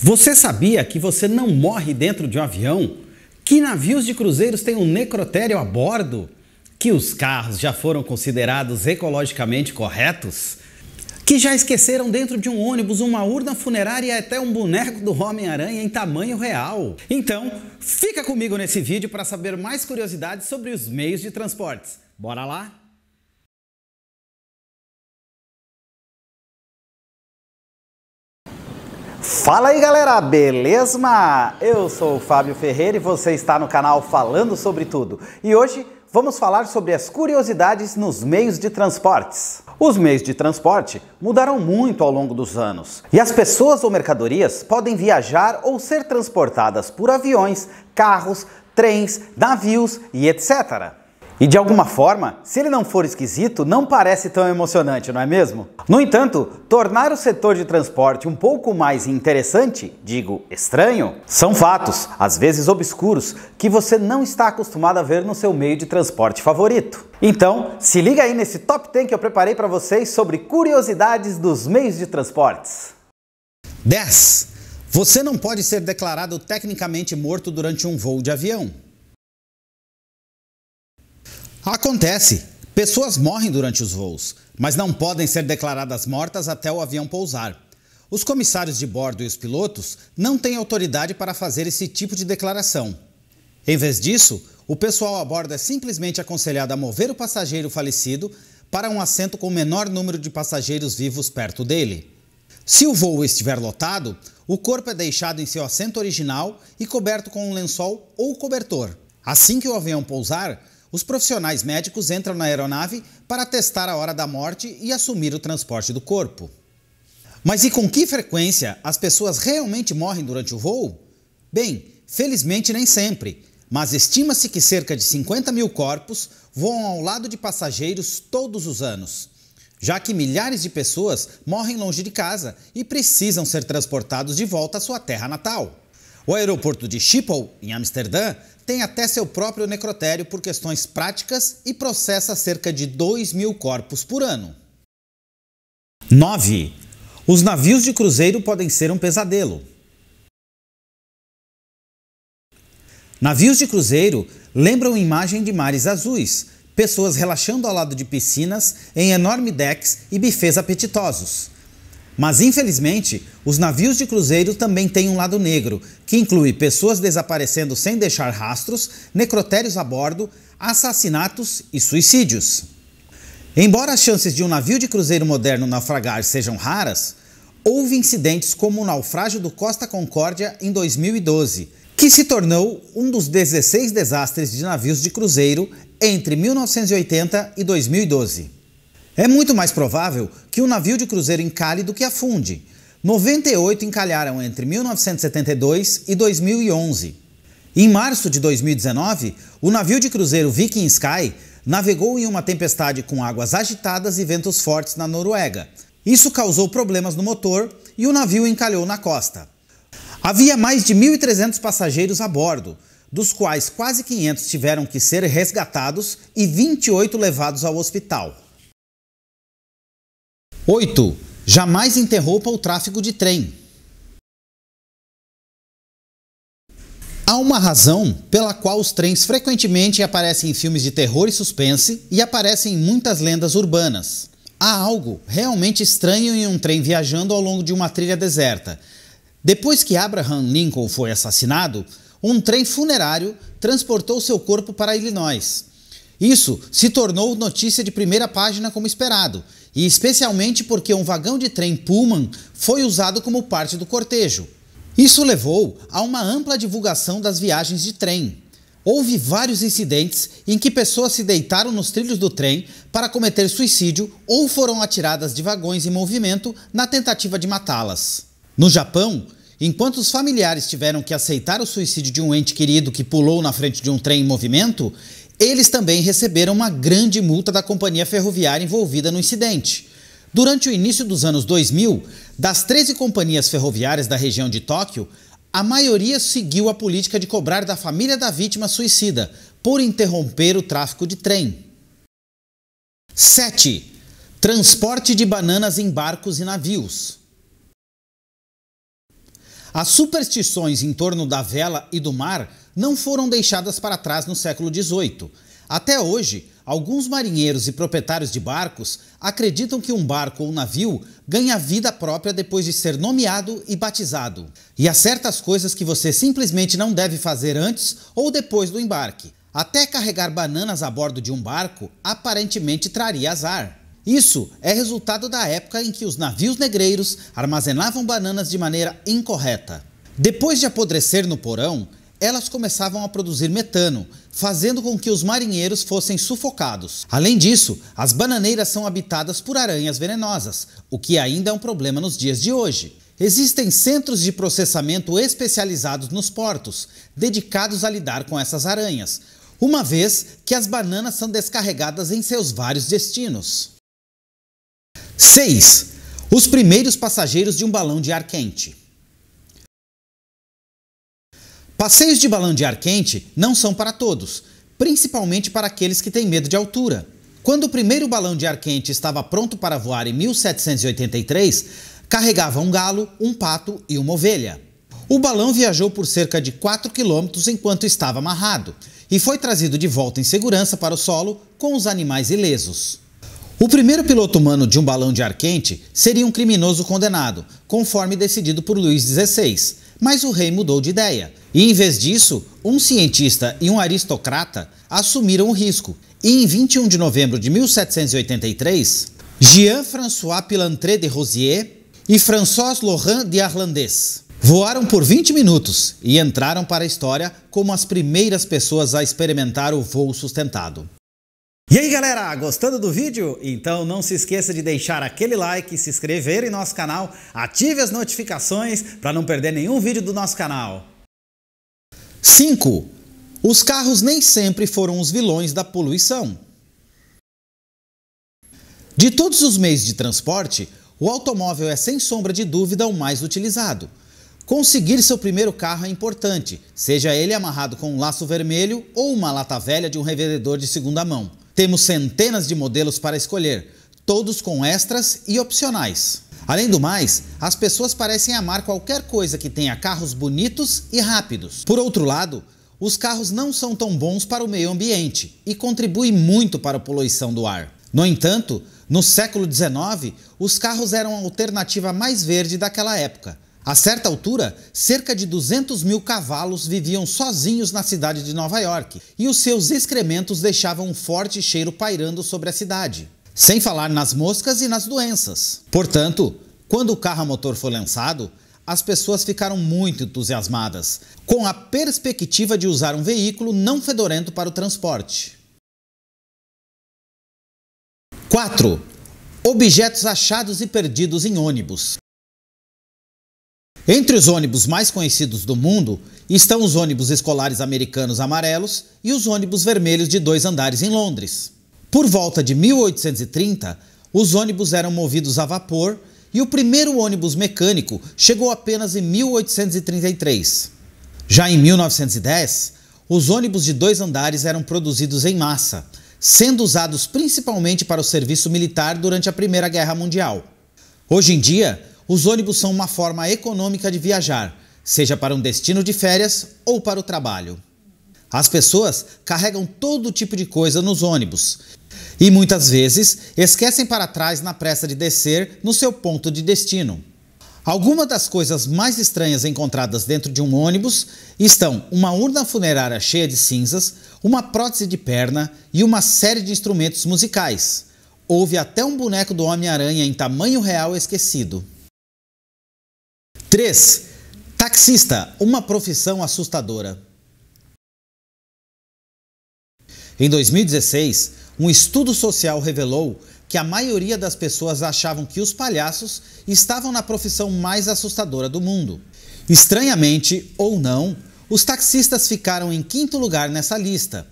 Você sabia que você não morre dentro de um avião? Que navios de cruzeiros têm um necrotério a bordo? Que os carros já foram considerados ecologicamente corretos? Que já esqueceram dentro de um ônibus uma urna funerária e até um boneco do Homem-Aranha em tamanho real? Então, fica comigo nesse vídeo para saber mais curiosidades sobre os meios de transportes. Bora lá? Fala aí galera, beleza? Eu sou o Fábio Ferreira e você está no canal Falando Sobre Tudo. E hoje vamos falar sobre as curiosidades nos meios de transportes. Os meios de transporte mudaram muito ao longo dos anos. E as pessoas ou mercadorias podem viajar ou ser transportadas por aviões, carros, trens, navios e etc. E de alguma forma, se ele não for esquisito, não parece tão emocionante, não é mesmo? No entanto, tornar o setor de transporte um pouco mais interessante, digo estranho, são fatos, às vezes obscuros, que você não está acostumado a ver no seu meio de transporte favorito. Então, se liga aí nesse top 10 que eu preparei para vocês sobre curiosidades dos meios de transportes. 10. Você não pode ser declarado tecnicamente morto durante um voo de avião. Acontece, pessoas morrem durante os voos, mas não podem ser declaradas mortas até o avião pousar. Os comissários de bordo e os pilotos não têm autoridade para fazer esse tipo de declaração. Em vez disso, o pessoal a bordo é simplesmente aconselhado a mover o passageiro falecido para um assento com o menor número de passageiros vivos perto dele. Se o voo estiver lotado, o corpo é deixado em seu assento original e coberto com um lençol ou cobertor. Assim que o avião pousar, os profissionais médicos entram na aeronave para testar a hora da morte e assumir o transporte do corpo. Mas e com que frequência as pessoas realmente morrem durante o voo? Bem, felizmente nem sempre, mas estima-se que cerca de 50 mil corpos voam ao lado de passageiros todos os anos, já que milhares de pessoas morrem longe de casa e precisam ser transportados de volta à sua terra natal. O aeroporto de Schiphol, em Amsterdã, tem até seu próprio necrotério por questões práticas e processa cerca de 2.000 corpos por ano. 9. Os navios de cruzeiro podem ser um pesadelo. Navios de cruzeiro lembram imagem de mares azuis, pessoas relaxando ao lado de piscinas em enormes decks e buffets apetitosos. Mas, infelizmente, os navios de cruzeiro também têm um lado negro, que inclui pessoas desaparecendo sem deixar rastros, necrotérios a bordo, assassinatos e suicídios. Embora as chances de um navio de cruzeiro moderno naufragar sejam raras, houve incidentes como o naufrágio do Costa Concórdia em 2012, que se tornou um dos 16 desastres de navios de cruzeiro entre 1980 e 2012. É muito mais provável que um navio de cruzeiro encalhe do que afunde. 98 encalharam entre 1972 e 2011. Em março de 2019, o navio de cruzeiro Viking Sky navegou em uma tempestade com águas agitadas e ventos fortes na Noruega. Isso causou problemas no motor e o navio encalhou na costa. Havia mais de 1.300 passageiros a bordo, dos quais quase 500 tiveram que ser resgatados e 28 levados ao hospital. 8. Jamais interrompa o tráfego de trem. Há uma razão pela qual os trens frequentemente aparecem em filmes de terror e suspense e aparecem em muitas lendas urbanas. Há algo realmente estranho em um trem viajando ao longo de uma trilha deserta. Depois que Abraham Lincoln foi assassinado, um trem funerário transportou seu corpo para Illinois. Isso se tornou notícia de primeira página como esperado, e especialmente porque um vagão de trem Pullman foi usado como parte do cortejo. Isso levou a uma ampla divulgação das viagens de trem. Houve vários incidentes em que pessoas se deitaram nos trilhos do trem para cometer suicídio ou foram atiradas de vagões em movimento na tentativa de matá-las. No Japão, enquanto os familiares tiveram que aceitar o suicídio de um ente querido que pulou na frente de um trem em movimento, eles também receberam uma grande multa da companhia ferroviária envolvida no incidente. Durante o início dos anos 2000, das 13 companhias ferroviárias da região de Tóquio, a maioria seguiu a política de cobrar da família da vítima suicida por interromper o tráfego de trem. 7. Transporte de bananas em barcos e navios. As superstições em torno da vela e do mar não foram deixadas para trás no século XVIII. Até hoje, alguns marinheiros e proprietários de barcos acreditam que um barco ou navio ganha vida própria depois de ser nomeado e batizado. E há certas coisas que você simplesmente não deve fazer antes ou depois do embarque. Até carregar bananas a bordo de um barco aparentemente traria azar. Isso é resultado da época em que os navios negreiros armazenavam bananas de maneira incorreta. Depois de apodrecer no porão, elas começavam a produzir metano, fazendo com que os marinheiros fossem sufocados. Além disso, as bananeiras são habitadas por aranhas venenosas, o que ainda é um problema nos dias de hoje. Existem centros de processamento especializados nos portos, dedicados a lidar com essas aranhas, uma vez que as bananas são descarregadas em seus vários destinos. 6. Os primeiros passageiros de um balão de ar quente. Passeios de balão de ar quente não são para todos, principalmente para aqueles que têm medo de altura. Quando o primeiro balão de ar quente estava pronto para voar em 1783, carregava um galo, um pato e uma ovelha. O balão viajou por cerca de 4 quilômetros enquanto estava amarrado e foi trazido de volta em segurança para o solo com os animais ilesos. O primeiro piloto humano de um balão de ar quente seria um criminoso condenado, conforme decidido por Luís XVI, mas o rei mudou de ideia. E em vez disso, um cientista e um aristocrata assumiram o risco. E em 21 de novembro de 1783, Jean-François Pilantρé de Rosier e François Laurent de Arlandès voaram por 20 minutos e entraram para a história como as primeiras pessoas a experimentar o voo sustentado. E aí galera, gostando do vídeo? Então não se esqueça de deixar aquele like, se inscrever em nosso canal, ative as notificações para não perder nenhum vídeo do nosso canal. 5. Os carros nem sempre foram os vilões da poluição. De todos os meios de transporte, o automóvel é sem sombra de dúvida o mais utilizado. Conseguir seu primeiro carro é importante, seja ele amarrado com um laço vermelho ou uma lata velha de um revendedor de segunda mão. Temos centenas de modelos para escolher, todos com extras e opcionais. Além do mais, as pessoas parecem amar qualquer coisa que tenha carros bonitos e rápidos. Por outro lado, os carros não são tão bons para o meio ambiente e contribuem muito para a poluição do ar. No entanto, no século XIX, os carros eram a alternativa mais verde daquela época. A certa altura, cerca de 200 mil cavalos viviam sozinhos na cidade de Nova York e os seus excrementos deixavam um forte cheiro pairando sobre a cidade. Sem falar nas moscas e nas doenças. Portanto, quando o carro a motor foi lançado, as pessoas ficaram muito entusiasmadas, com a perspectiva de usar um veículo não fedorento para o transporte. 4. Objetos achados e perdidos em ônibus. Entre os ônibus mais conhecidos do mundo estão os ônibus escolares americanos amarelos e os ônibus vermelhos de 2 andares em Londres. Por volta de 1830, os ônibus eram movidos a vapor e o primeiro ônibus mecânico chegou apenas em 1833. Já em 1910, os ônibus de 2 andares eram produzidos em massa, sendo usados principalmente para o serviço militar durante a Primeira Guerra Mundial. Hoje em dia, os ônibus são uma forma econômica de viajar, seja para um destino de férias ou para o trabalho. As pessoas carregam todo tipo de coisa nos ônibus e muitas vezes esquecem para trás na pressa de descer no seu ponto de destino. Algumas das coisas mais estranhas encontradas dentro de um ônibus estão uma urna funerária cheia de cinzas, uma prótese de perna e uma série de instrumentos musicais. Houve até um boneco do Homem-Aranha em tamanho real esquecido. 3. Taxista, uma profissão assustadora. Em 2016, um estudo social revelou que a maioria das pessoas achavam que os palhaços estavam na profissão mais assustadora do mundo. Estranhamente ou não, os taxistas ficaram em 5º lugar nessa lista.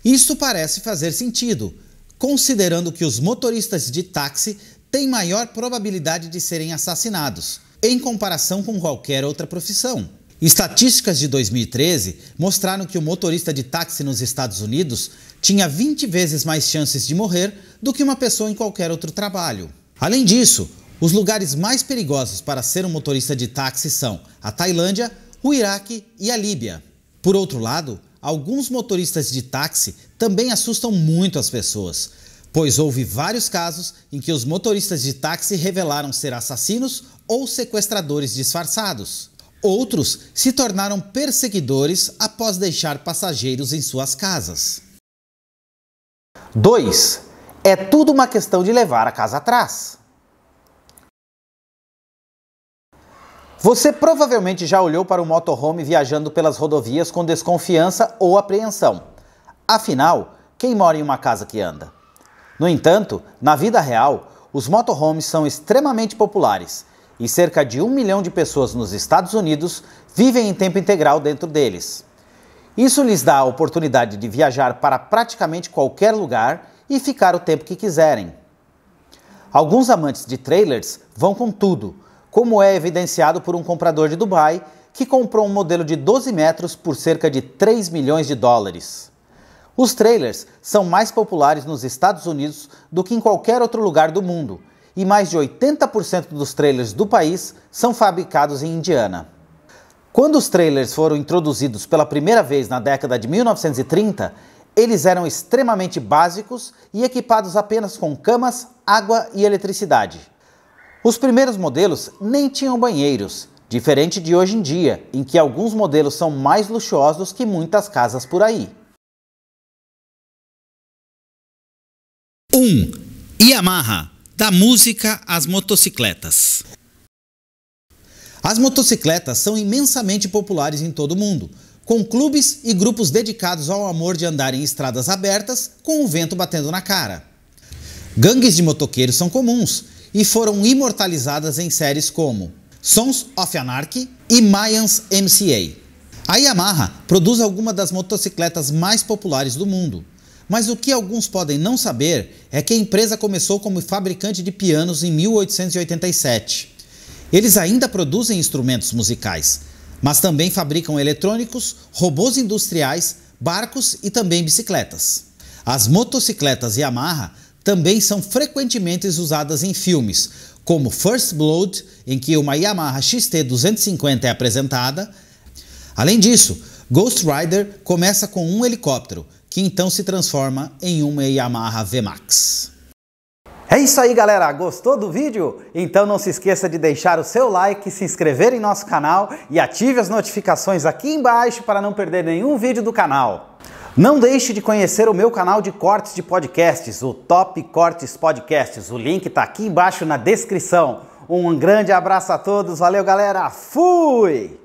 Isso parece fazer sentido, considerando que os motoristas de táxi têm maior probabilidade de serem assassinados, em comparação com qualquer outra profissão. Estatísticas de 2013 mostraram que o motorista de táxi nos Estados Unidos tinha 20 vezes mais chances de morrer do que uma pessoa em qualquer outro trabalho. Além disso, Os lugares mais perigosos para ser um motorista de táxi são a Tailândia, o Iraque e a Líbia. Por outro lado, alguns motoristas de táxi também assustam muito as pessoas, pois houve vários casos em que os motoristas de táxi revelaram ser assassinos ou sequestradores disfarçados. Outros se tornaram perseguidores após deixar passageiros em suas casas. 2. É tudo uma questão de levar a casa atrás. Você provavelmente já olhou para o motorhome viajando pelas rodovias com desconfiança ou apreensão. Afinal, quem mora em uma casa que anda? No entanto, na vida real, os motorhomes são extremamente populares e cerca de 1 milhão de pessoas nos Estados Unidos vivem em tempo integral dentro deles. Isso lhes dá a oportunidade de viajar para praticamente qualquer lugar e ficar o tempo que quiserem. Alguns amantes de trailers vão com tudo, como é evidenciado por um comprador de Dubai que comprou um modelo de 12 metros por cerca de 3 milhões de dólares. Os trailers são mais populares nos Estados Unidos do que em qualquer outro lugar do mundo, e mais de 80% dos trailers do país são fabricados em Indiana. Quando os trailers foram introduzidos pela primeira vez na década de 1930, eles eram extremamente básicos e equipados apenas com camas, água e eletricidade. Os primeiros modelos nem tinham banheiros, diferente de hoje em dia, em que alguns modelos são mais luxuosos que muitas casas por aí. 1. Yamaha, da música às motocicletas. As motocicletas são imensamente populares em todo o mundo, com clubes e grupos dedicados ao amor de andar em estradas abertas com o vento batendo na cara. Gangues de motoqueiros são comuns e foram imortalizadas em séries como Sons of Anarchy e Mayans MCA. A Yamaha produz algumas das motocicletas mais populares do mundo, mas o que alguns podem não saber é que a empresa começou como fabricante de pianos em 1887. Eles ainda produzem instrumentos musicais, mas também fabricam eletrônicos, robôs industriais, barcos e também bicicletas. As motocicletas Yamaha também são frequentemente usadas em filmes, como First Blood, em que uma Yamaha XT250 é apresentada. Além disso, Ghost Rider começa com um helicóptero, que então se transforma em uma Yamaha VMAX. É isso aí, galera! Gostou do vídeo? Então não se esqueça de deixar o seu like, se inscrever em nosso canal e ative as notificações aqui embaixo para não perder nenhum vídeo do canal. Não deixe de conhecer o meu canal de cortes de podcasts, o Top Cortes Podcasts. O link está aqui embaixo na descrição. Um grande abraço a todos, valeu galera, fui!